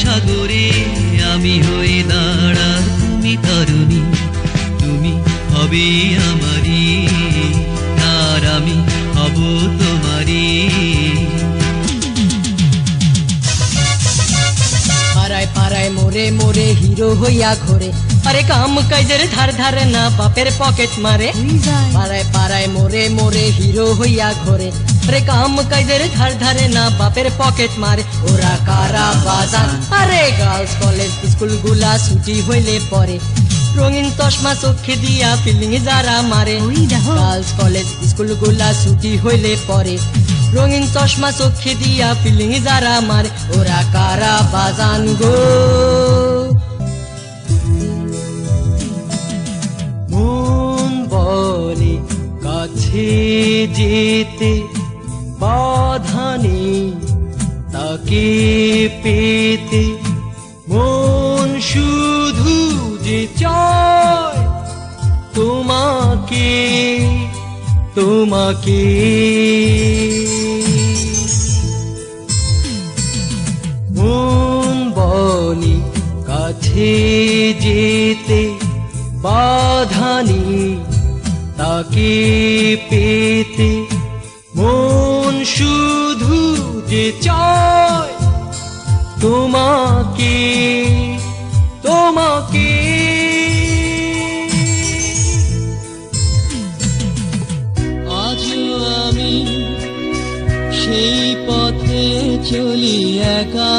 সাগরে আমি হয়ে দাঁড়ার তুমি তরুণী, তুমি হবে আমারই, আর আমি হব তোমারই। পাড়ায় পাড়ায় মোরে মোরে হিরো হইয়া ঘোরে, আরে কাম কাজের ধার ধারে না বাপের পকেট মারে। পাড়ায় পাড়ায় মোরে মোরে হিরো হইয়া ঘোরে, আরে কাম কাজের ধার ধারে না বাপের পকেট মারে। ওরা কারা বাজান, আরে গার্লস কলেজ স্কুল গুলা ছুটি হইলে পরে রঙিন চশমা চোখে দিয়া ফিলিং যারা মারে। গার্লস কলেজ স্কুল গুলা ছুটি হইলে পরে রঙিন চশমা চোখে দিয়া ফিলিং যারা মারে। ওরা কারা বাজান গো। মন বলে কাছে যেতে বাধা নেই, তাকে পেতে মন শুধু যে চায় তোমাকে, তোমাকে। মন বলে কাছে যেতে বাধা নেই, তাকে পেতে মন শুধু যে চায় তোমাকে, তোমাকে। আজও আমি সেই পথে চলি একা,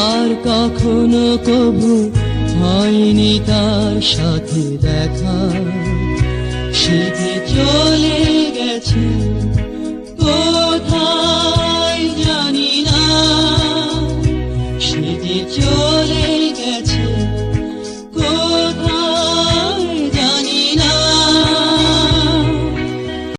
আর কখনো কবু হয়নি তার সাথে দেখা। সে যে চলে গেছে